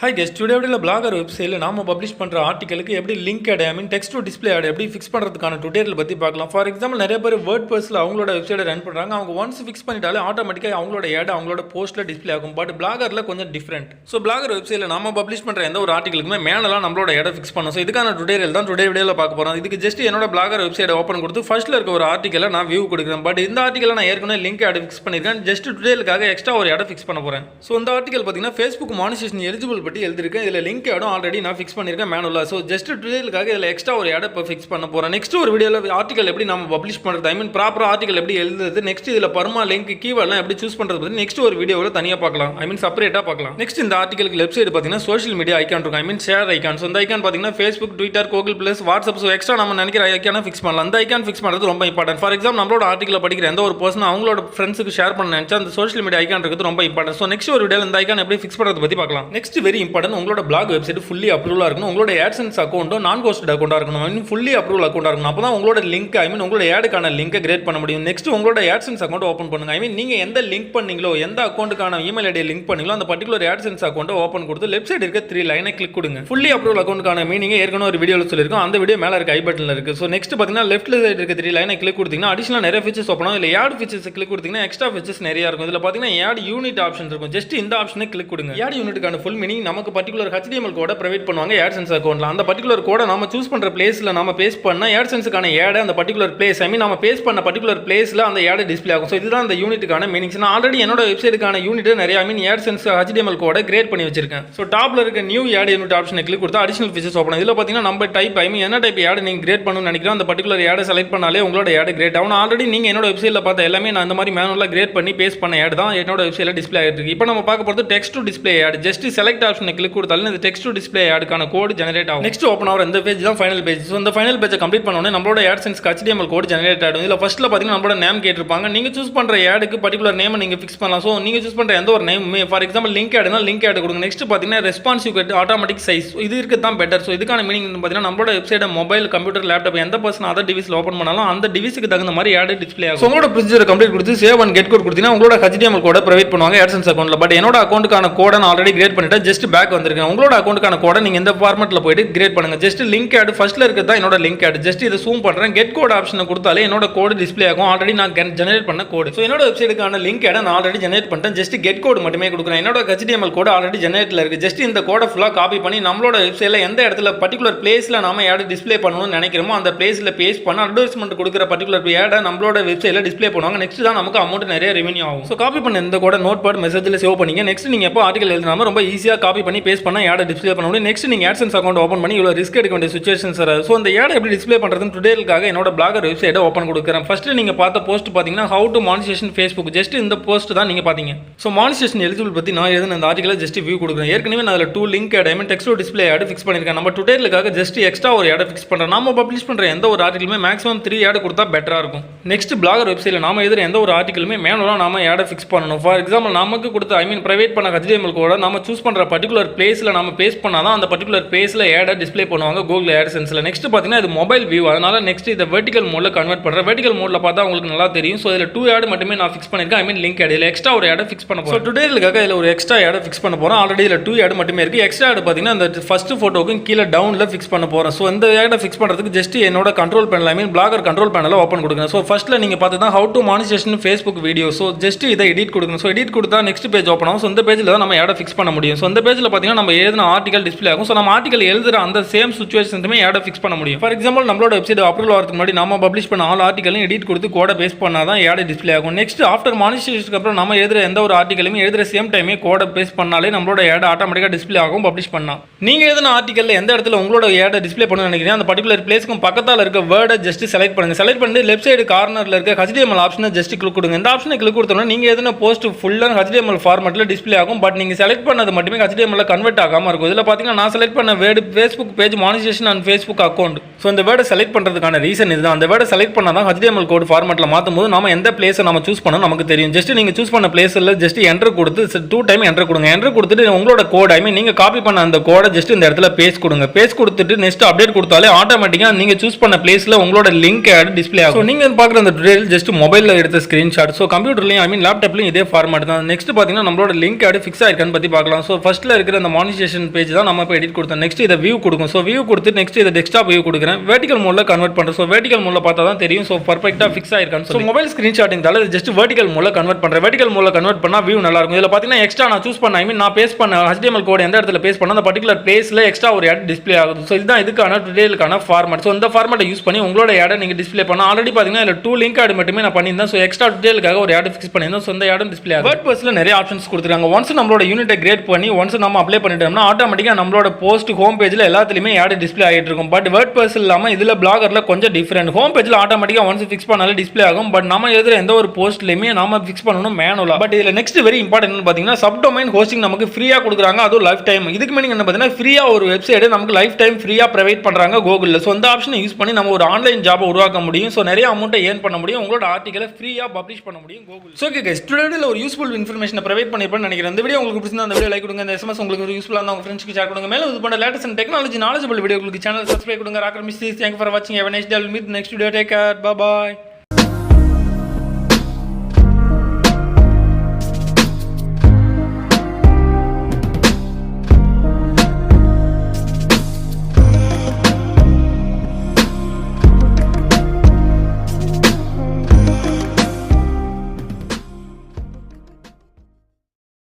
Hi guys, today we will blogger website நாம publish பண்ற ஆர்டிகலுக்கு எப்படி link ad text to display ad எப்படி ஃபிக்ஸ் பண்றதுக்கான டுட்டோரியல் பத்தி பார்க்கலாம். ஃபார் எக்ஸாம்பிள் நிறைய பேர் வேர்ட்பிரஸ்ல அவங்களோட வெப்சைட்டை ரன் பண்றாங்க. அவங்க ஒன்ஸ் ஃபிக்ஸ் பண்ணிட்டாலே ஆட்டோமேட்டிக்கா அவங்களோட ஆட் அவங்களோட போஸ்ட்ல டிஸ்ப்ளே ஆகும். பட் பிளாகர்ல கொஞ்சம் டிஃபரெண்ட். ஸோ பிளாகர் வெப்சைட்ல நாம பப்ளிஷ் பண்ற எந்த ஒரு ஆர்டிகலுக்குமே மேனலா நம்மளோட ஆட் ஃபிக்ஸ் பண்ணணும். ஸோ இதுக்கான டுட்டோரியல் தான் டுடே வீடியோல பார்க்க போறோம். இதுக்கு ஜஸ்ட் என்னோட பிளாகர் வெப்சைட்டை ஓப்பன் கொடுத்து ஃபர்ஸ்ட்ல இருக்க ஒரு ஆர்டிகலை நான் வியூ கொடுக்குறேன். பட் இந்த ஆர்டிகலை நான் ஏற்கனவே லிங்க் ஆட் ஃபிக்ஸ் பண்ணிருக்கேன். ஜஸ்ட் டுட்டோரியலுக்காக எக்ஸ்ட்ரா ஒரு ஆட் ஃபிக்ஸ் பண்ண போறேன். ஸோ இந்த ஆர்டிகல் பார்த்தீங்கன்னா Facebook மானிட்டரைசேஷன் எலிஜிபிள் பத்தி எழுதிருக்கேன். இதுல லிங்க் ஆடும் ஆல்ரெடி நான் ஃபிக்ஸ் பண்ணிருக்கேன் மேனுவலா. ஸோ ஜஸ்ட் டுட்டோரியலுக்காக இதில் எக்ஸ்ட்ரா ஒரு ஆட் இப்போ ஃபிக்ஸ் பண்ண போகிறேன். நெக்ஸ்ட் ஒரு வீடியோவில் ஆர்டிகல் எப்படி நம்ம பப்ளிஷ் பண்ணுறது, ப்ராப்பர் ஆர்டிகல் எப்படி எழுதுறது, நெக்ஸ்ட் இதில் பர்மா லிங்க் கீவேர்ட்லாம் எப்படி சூஸ் பண்ணுறது பற்றி நெக்ஸ்ட் ஒரு வீடியோவில் தனியாக பார்க்கலாம். செப்பரேட்டாக பார்க்கலாம். நெக்ஸ்ட் இந்த ஆர்டிகலுக்கு லெஃப்ட் சைடு பார்த்தீங்கன்னா சோஷியல் மீடியா ஐக்கான் இருக்கும். Share icon. ஸோ இந்த ஐக்கான் பார்த்தீங்கன்னா Facebook, Twitter, Google Plus, WhatsApp. So extra நம்ம நினைக்கிற ஐக்கான ஃபிக்ஸ் பண்ணலாம். அந்த ஐக்கான் ஃபிக்ஸ் பண்ணுறது ரொம்ப இம்பார்ட்டன்ட். ஃபார் எக்ஸாம்பிள் நம்மளோட ஆர்டிகல் படிக்கிற எந்த ஒரு பர்சன் அவங்களோட ஃப்ரெண்ட்ஸுக்கு ஷேர் பண்ண நினைச்சா அந்த சோஷியல் மீடியா ஐக்கான் இருக்குது ரொம்ப இம்பார்ட்டன்ட். ஸோ நெக்ஸ்ட் ஒரு வீடியோவில் இந்த ஐக்கான் எப்படி ஃபிக்ஸ் பண்ணுறது பற்றி பார்க்கலாம். நெக்ஸ்ட் வெரி இம்பார்ட்டன்ட், உங்களோட பிளாக் வெப்சைட் ஃபுல்லி அப்ரூவலாக இருக்கணும். உங்களோட Adsense அக்கௌண்ட்டும் நான் கோஸ்டட் அக்கௌண்ட்டாக இருக்கணும். ஃபுல்லி அப்ரூவல் அக்கௌண்ட்டாக இருக்கணும். அப்போ தான் உங்களோட லிங்க் உங்களோட ஆடுக்கான லிங்கை கிரியேட் பண்ண முடியும். நெக்ஸ்ட் உங்களோட Adsense அக்கௌண்ட் ஓப்பன் பண்ணுங்க. நீங்கள் எந்த லிங்க் பண்ணீங்களோ, எந்த அக்கௌண்ட்டுக்கான இமெயில் ஐடியை லிங்க் பண்ணீங்களோ அந்த பர்டிகுலர் Adsense அக்கௌண்ட்டை ஓப்பன் கொடுத்து லெஃப்ட் சைடு இருக்க 3 லைனை கிளிக் கொடுங்க. ஃபுல்லி அப்ரூவல் அக்கௌண்ட்டுக்கான மீனிங் ஏற்கனவே ஒரு வீடியோவில் சொல்லியிருக்கோம். அந்த வீடியோ மேலே இருக்க ஐ பட்டனில் இருக்கு. ஸோ நெக்ஸ்ட் பார்த்தீங்கன்னா லெஃப்ட் சைடு இருக்க 3 லைனை கிளிக் கொடுத்தீங்கன்னா அடிஷனல் நிறைய ஃபீச்சர்ஸ் ஓப்பன் ஆகும். இல்லை ஆட் ஃபீச்சர்ஸ் கிளிக் கொடுத்தீங்கன்னா எக்ஸ்ட்ரா ஃபீச்சர்ஸ் நிறைய இருக்கும். இதில் பார்த்தீங்கன்னா ஆட் யூனிட் ஆப்ஷன் இருக்கும். ஜஸ்ட் இந்த ஆப்ஷனை கிளிக் கொடுங்க. ஆட் யூனிட்டுக்கான ஃபுல் மீனிங் நமக்கு பர்டிகுலர் HTML கோட ப்ரொவைட் பண்ணுவாங்க Adsense அக்கௌண்ட்ல. அந்த பர்டிகுலர் கோட நாம சூஸ் பண்ற பிளேஸ்ல நாம பேஸ்ட் பண்ணா Adsenseக்கான ஆட் அந்த பர்டிகுலர் பிளேஸ் நாம பேஸ்ட் பண்ண பர்டிகுலர் பிளேஸ்ல அந்த ஆட் டிஸ்ப்ளே ஆகும். ஸோ இதுதான் அந்த யூனிட்டுக்கான மீனிங்ஸ். நான் ஆல்ரெடி என்னோட வெப்சைட்டுக்கான யூனிட் நிறைய Adsense HTML கோட கிரியேட் பண்ணி வச்சிருக்கேன். ஸோ டாப்ல இருக்க நியூ ஆட் யூனிட் ஆப்ஷனை கிளிக் கொடுத்தா அடிஷனல் ஃபீச்சர்ஸ் ஓப்பன். இதில் பார்த்தீங்கன்னா நம்ம டைப் என்ன டைப் ஆட் நீங்க கிரியேட் பண்ணணும்னு நினைக்கிறோம் அந்த பர்டிகுலர் ஆட் செலக்ட் பண்ணாலே உங்களோட ஆட் கிரியேட் ஆகும். ஆல்ரெடி நீங்க என்னோட வெப்சைட்ல பார்த்த எல்லாமே நான் இந்த மாதிரி மேனுவலா கிரியேட் பண்ணி பேஸ்ட் பண்ண ஆட் தான் என்னோட வெப்சைட்ல டிஸ்ப்ளே ஆகிட்டு இருக்கு. இப்போ நம்ம பார்க்க போகிறது text to display ad. Just select ஆப்ஷனை கிளிக் கொடுத்தாலும் இந்த டெக்ஸ்ட் டு டிஸ்ப்ளே ஆடுக்கான கோட் ஜெனரேட் ஆகும். நெக்ஸ்ட் ஓப்பன் ஆகிற இந்த பேஜ் தான் ஃபைனல் பேஜ். ஸோ இந்த ஃபைனல் பேஜை கம்ப்ளீட் பண்ணோன்னே நம்மளோட Adsense HTML கோட் ஜெனரேட் ஆகும். இதில் ஃபர்ஸ்ட்ல பார்த்தீங்கன்னா நம்மளோட நேம் கேட்டிருப்பாங்க. நீங்கள் சூஸ் பண்ணுற ஆடுக்கு பர்டிகுலர் நேம் நீங்கள் ஃபிக்ஸ் பண்ணலாம். ஸோ நீங்கள் சூஸ் பண்ணுற எந்த ஒரு நேமுமே ஃபார் எக்ஸாம்பிள் லிங்க் ஆடுனா லிங்க் ஆட் கொடுங்க. நெக்ஸ்ட் பார்த்தீங்கன்னா ரெஸ்பான்சிவ் ஆட்டோமேட்டிக் சைஸ் இது இருக்குது தான் பெட்டர். ஸோ இதுக்கான மீனிங் பார்த்தீங்கன்னா நம்மளோட வெப்சைட்டை மொபைல், கம்ப்யூட்டர், லேப்டாப் எந்த பர்சன் அதர் டிவைஸில் ஓப்பன் பண்ணாலும் அந்த டிவைஸுக்கு தகுந்த மாதிரி ஆட் டிஸ்ப்ளே ஆகும். உங்களோட ப்ரொசீஜரை கம்ப்ளீட் கொடுத்து சேவ் அண்ட் கெட் கோட் கொடுத்தீங்கன்னா உங்களோட HTML கோட ப்ரொவைட் பண்ணுவாங்க Adsense அக்கௌண்ட்டில். பட் என்னோட அக்கௌண்ட்டுக்கான கோடை நான் ஆல்ரெடி கிரியேட் பண்ணிட்டேன். ஜஸ்ட் பேக் வந்திருக்கேன். உங்களோட அக்கௌண்ட்டுக்கான கோடை நீங்கள் இந்த ஃபார்மெட்டில் போயிட்டு கிரியேட் பண்ணுங்க. ஜஸ்ட் லிங்க் ஆட் ஃபர்ஸ்ட்ல இருக்கிறது தான் என்னோட லிங்க் ஆட். ஜஸ்ட் இதை ஜூம் பண்றேன். கெட் கோட் ஆப்ஷனை கொடுத்தாலே என்னோட கோட் டிஸ்ப்ளே ஆகும். ஆல்ரெடி நான் ஜெனரேட் பண்ண கோட். ஸோ என்னோட வெப்சைட்டுக்கான லிங்க் ஆட் நான் ஆல்ரெடி ஜெனரேட் பண்ணிட்டேன். ஜஸ்ட் கெட் கோட் மட்டுமே கொடுக்குறேன். என்னோட HTML கோட் ஆல்ரெடி ஜெனரேட்ல இருக்கு. ஜஸ்ட் இந்த கோடை ஃபுல்லாக காப்பி பண்ணி நம்மளோட வெப்சைட்ல எந்த இடத்துல பர்டிகுலர் பிளேஸ்ல நாம ஆட் டிஸ்ப்ளே பண்ணணும்னு நினைக்கிறோமோ அந்த பிளேஸ்ல பேஸ்ட் பண்ண அட்வர்டைஸ்மெண்ட் கொடுக்குற பர்டிகுலர் ஆட் நம்மளோட வெப்சைட்ல டிஸ்ப்ளே பண்ணுவாங்க. நெக்ஸ்ட் தான் நமக்கு அமௌண்ட் நிறைய ரெவென்யூ ஆகும். ஸோ காப்பி பண்ண இந்த கோட நோட் பேட் மெசேஜ்ல சேவ் பண்ணீங்க. நெக்ஸ்ட் நீங்க எப்போ ஆர்டிகல் எழுதினாலும் ரொம்ப ஈஸியாக காப்பி பண்ணி பேஸ்ட் பண்ண ஆட் டிஸ்ப்ளே பண்ண முடியும். நெக்ஸ்ட் நீங்க Adsense அக்கௌண்ட் ஓப்பன் பண்ணி இவ்வளோ ரிஸ்க் எடுக்க வேண்டிய சுச்சுவேஷன்ஸ் வராது. ஸோ அந்த ஆட் எப்படி டிஸ்ப்ளே பண்ணுறதுன்னு டுடோரியலுக்காக என்னோட பிளாகர் வெப்சைட்டை ஓப்பன் கொடுக்குறேன். ஃபர்ஸ்ட் நீங்க பார்த்த போஸ்ட் பார்த்தீங்கன்னா how to monetisation Facebook. Just இந்த போஸ்ட் தான் நீங்க பார்த்தீங்க. ஸோ மானிட்டரைசேஷன் எலிஜிபிள் பற்றி நான் எழுதின அந்த ஆர்டிகலை ஜஸ்ட் வியூ கொடுக்குறேன். ஏற்கனவே நான் அதில் 2 link ad text to display ad fix பண்ணியிருக்கேன். நம்ம டுடோரியலுக்காக ஜஸ்ட் எக்ஸ்ட்ரா ஒரு ஆட் ஃபிக்ஸ் பண்ணுறேன். நாம பப்ளிஷ் பண்ணுற எந்த ஒரு ஆர்டிகலுமே மேக்ஸிமம் 3 ஆட் கொடுத்தா பெட்டராக இருக்கும். நெக்ஸ்ட் பிளாகர் வெப்சைட்டில் நாம எழுதுற எந்த ஒரு ஆர்டிகலுமே மேனுவலாக நாம ஆட் ஃபிக்ஸ் பண்ணணும். ஃபார் எக்ஸாம்பிள் நமக்கு கொடுத்த பிரைவேட் பண்ண HTML கோட நம்ம சூஸ் பண்ணுற பர்டிகுலர் பிளேஸில் நம்ம பேஸ்ட் பண்ணாதான் அந்த பர்டிகுலர் பிளேஸில் ஆட் டிஸ்ப்ளே பண்ணுவாங்க Google Adsenseல. நெக்ஸ்ட் பார்த்தீங்கன்னா இது மொபைல் வியூ. அதனால நெக்ஸ்ட் இதை வெர்டிகல் மோட்ல கன்வெர்ட் பண்ணுறேன். வெர்டிகல் மோட்ல பார்த்தா உங்களுக்கு நல்லா தெரியும். ஸோ இதில் 2 ஆட் மட்டுமே நான் ஃபிக்ஸ் பண்ணியிருக்கேன். லிங்க் ஆட் இதில் எக்ஸ்ட்ரா ஒரு ஆட் ஃபிக்ஸ் பண்ண போகிறேன். ஸோ டுடோரியலுக்காக இதில் ஒரு எக்ஸ்ட்ரா ஆட் ஃபிக்ஸ் பண்ண போகிறோம். ஆல்ரெடி இதில் 2 ஆட் மட்டுமே இருக்குது. எக்ஸ்ட்ரா ஆட் பார்த்தீங்கன்னா அந்த ஃபர்ஸ்ட் ஃபோட்டோக்கும் கீழே டவுனில் ஃபிக்ஸ் பண்ண போகிறேன். ஸோ இந்த ஆடை ஃபிக்ஸ் பண்ணுறதுக்கு ஜஸ்ட் என்னோட கண்ட்ரோல் பேனல் பிளாகர் கண்ட்ரோல் பேனலை ஓப்பன் கொடுக்கணும். ஸோ ஃபர்ஸ்ட்டில் நீங்கள் பார்த்து தான் how to monetisation Facebook video. So just இதை எடிட் கொடுக்கணும். ஸோ எடிட் கொடுத்தா நெக்ஸ்ட் பேஜ் ஓப்பன் ஆகும். ஸோ இந்த பேஜில் தான் நம்ம ஆடை ஃபிக்ஸ் பண்ண முடியும். ஸோ இந்த பேஜில் பார்த்தீங்கன்னா நம்ம எழுதின ஆர்டிகல் டிஸ்ப்ளே ஆகும். ஸோ நம்ம ஆர்டிகல் எழுதுற அந்த சேம் சுச்சுவேஷன்ஸுமே ஆடை ஃபிக்ஸ் பண்ண முடியும். ஃபார் எக்ஸாம்பிள் நம்மளோட வெப்சைட் அப்ரூவல் ஆகிறதுக்கு முன்னாடி நம்ம பப்ளிஷ் பண்ண ஆல் ஆர்டிகலும் எடிட் கொடுத்து கோடை பேஸ்ட் பண்ணால் தான் ஆட் டிஸ்ப்ளே ஆகும். நெக்ஸ்ட் ஆஃப்டர் மானிட்டரைசேஷனுக்கு அப்புறம் நம்ம எழுதுற எந்த ஒரு ஆர்டிகலுமே எழுதுற சேம் டைமே கோடை பேஸ்ட் பண்ணாலே நம்மளோட ஆட் ஆட்டோமேட்டிக்காக டிஸ்ப்ளே ஆகும் பப்ளிஷ் பண்ணால். நீங்கள் எழுதின ஆர்டிகல் எந்த இடத்துல உங்களோட ஆடை டிஸ்ப்ளே பண்ணணும்னு நினைக்கிறீங்க அந்த பர்டிகுலர் பிளேஸ்க்கு பக்கத்தில் இருக்க வேர்டை ஜஸ்ட் செலக்ட் பண்ணுங்க. செலக்ட் பண்ணி லெஃப்ட் சைடு கார்னரில் இருக்க HTML ஆப்ஷனை ஜஸ்ட் கிளிக் கொடுங்க. இந்த ஆப்ஷனை கிளிக் கொடுத்தோம்னா நீங்கள் எதுனா போஸ்ட் ஃபுல்லாக HTML ஃபார்மெட்டில் டிஸ்ப்ளே ஆகும். பட் நீங்கள் செலக்ட் பண்ணது மட்டுமே HTML கன்வெர்ட் ஆகாமல் இருக்கும். இதில் பார்த்தீங்கன்னா நான் செலக்ட் பண்ண word Facebook page monetisation and Facebook account. So இந்த வேர்டை செலக்ட் பண்ணுறதுக்கான ரீசன் இதுதான். அந்த வேர்டை செலக்ட் பண்ணால் தான் HTML கோட் ஃபார்மெட்டில் மாற்றும் போது நம்ம எந்த பிளேஸை நம்ம சூஸ் பண்ணணும் நமக்கு தெரியும். ஜஸ்ட் நீங்கள் சூஸ் பண்ண பிளேஸில் ஜஸ்ட் என்டர் கொடுத்து 2 டைம் என்டர் கொடுங்க. என்டர் கொடுத்துட்டு உங்களோட கோட் நீங்கள் காப்பி பண்ண அந்த கோடை ஜஸ்ட் இந்த இடத்துல பேஸ்ட் கொடுங்க. பேஸ்ட் கொடுத்துட்டு நெக்ஸ்ட் அப்டேட் கொடுத்தாலே ஆட்டோமேட்டிக்காக நீங்கள் சூஸ் பண்ண பிளேஸில் உங்களோட லிங்க் ஆட் டிஸ்ப்ளே ஆகும். ஸோ நீங்கள் பார்க்குற அந்த டுடோரியல் ஜஸ்ட் மொபைலில் எடுத்த ஸ்க்ரீன்ஷாட். ஸோ கம்ப்யூட்டர்லையும் லேப்டாப்லையும் இதே ஃபார்மேட் தான். நெக்ஸ்ட் பார்த்தீங்கன்னா நம்மளோட லிங்க் ஆட் ஃபிக்ஸ் ஆயிருக்கான்னு பற்றி பார்க்கலாம். ஸோ ஃபர்ஸ்ட் ஃபர்ஸ்ட்ல இருக்கிற அந்த மானிட்டரைசேஷன் பேஜ் தான் நம்ம இப்போ எடிட் கொடுத்தோம். நெக்ஸ்ட் இதை வியூ கொடுக்கும். ஸோ வியூ கொடுத்து நெக்ஸ்ட் இதை டெஸ்க்டாப் வியூ கொடுக்குறேன். வெர்டிகல் மோட்ல கன்வெர்ட் பண்ணுறேன். ஸோ வெர்டிகல் மோட்ல பார்த்தா தான் தெரியும். ஸோ பர்ஃபெக்டாக ஃபிக்ஸ் ஆயிருக்கான்னு. ஸோ மொபைல் ஸ்க்ரீன்ஷாட்டிங் தால ஜஸ்ட் வெர்டிகல் மோட்ல கன்வெர்ட் பண்ணுறேன். வெர்டிகல் மோட்ல கன்வெர்ட் பண்ணா வியூ நல்லா இருக்கும். இதில் பார்த்தீங்கன்னா எக்ஸ்ட்ரா நான் சூஸ் பண்ண நான் பேஸ்ட் பண்ண HTML கோட் எந்த இடத்துல பேஸ்ட் பண்ண அந்த பர்டிகுலர் பிளேஸ்ல எக்ஸ்ட்ரா ஒரு ஆட் டிஸ்ப்ளே ஆகுது. ஸோ இதுதான் இதுக்கான டுடோரியலுக்கான ஃபார்மேட். ஸோ இந்த ஃபார்மேட்டை யூஸ் பண்ணி உங்களோட ஆடை நீங்கள் டிஸ்ப்ளே பண்ண ஆல்ரெடி பார்த்தீங்கன்னா இதில் 2 லிங்க் ஆட் மட்டுமே நான் பண்ணியிருந்தேன். ஸோ எக்ஸ்ட்ரா டுடோரியலுக்காக ஒரு ஆட் ஃபிக்ஸ் பண்ணியிருந்தேன். ஸோ இந்த ஆடும் டிஸ்ப்ளே ஆகும். வேர்ட்பிரஸ்ல நிறைய ஆப்ஷன்ஸ் கொடுத்துருக்காங்க. ஒன்ஸ் நம்மளோட யூனிட்டை கிரியேட் பண்ணி ஒன்ஸ் நம்ம அப்ளை பண்ணிட்டோம்னா ஆட்டோமேட்டிக்காக நம்மளோட போஸ்ட் ஹோம் பேஜில் எல்லாத்துலையுமே ஆட் டிஸ்ப்ளே ஆகிட்டு இருக்கும். பட் வேர்ட்பிரஸ் இல்லாமல் இதில் பிளாகர்ல கொஞ்சம் டிஃப்ரெண்ட். ஹோம் பேஜில் ஆட்டோமேட்டிக்காக ஒன்ஸ் ஃபிக்ஸ் பண்ணாலே டிஸ்ப்ளே ஆகும். பட் நம்ம எழுதுற எந்த ஒரு போஸ்ட்லையுமே நாம ஃபிக்ஸ் பண்ணணும் மேனுவலா. பட் இதில் நெக்ஸ்ட் வெரி இம்பார்ட்டன்ட் பார்த்தீங்கன்னா சப்டொமைன் ஹோஸ்டிங் நமக்கு ஃப்ரீயாக கொடுக்குறாங்க. அதுவும் லைஃப் டைம். இதுக்கு மீனிங் என்ன பார்த்தீங்கன்னா ஃப்ரீயாக ஒரு வெப்சைட் நமக்கு லைஃப் டைம் ஃப்ரீயாக ப்ரொவைட் பண்ணுறாங்க கூகுளில். ஸோ இந்த ஆப்ஷனை யூஸ் பண்ணி நம்ம ஒரு ஆன்லைன் ஜாபை உருவாக்க முடியும். ஸோ நிறைய அமௌண்ட்டை ஏர்ன் பண்ண முடியும். உங்களோட ஆர்டிகலை ஃப்ரீயாக பப்ளிஷ் பண்ண முடியும் கூகுள். ஸோ ஓகே கைஸ், டுடேல ஒரு யூஸ்ஃபுல் இன்ஃபர்மேஷன் ப்ரொவைட் பண்ணிருப்பேன்னு நினைக்கிறேன். இந்த வீடியோ உங்களுக்கு பிடிச்சிருந்தா அந்த வீடியோ லைக் கொடுங்க. இந்த SMS உங்களுக்கு ஒரு யூஸ்ஃபுல்லாக இருந்தால் உங்கள் ஃப்ரெண்ட்ஸ்க்கு ஷேர் பண்ணுங்க. மேலும் இது பண்ண லேட்டஸ்ட் அண்ட் டெக்னாலஜி நாலேஜபிள் வீடியோக்கு சேனல் சப்ஸ்கிரைப் கொடுங்க. ராக்கர் மிஸ், தேங்க்யூ ஃபார் வாட்சிங். Have a nice day. Will meet next video. Take care. Bye by.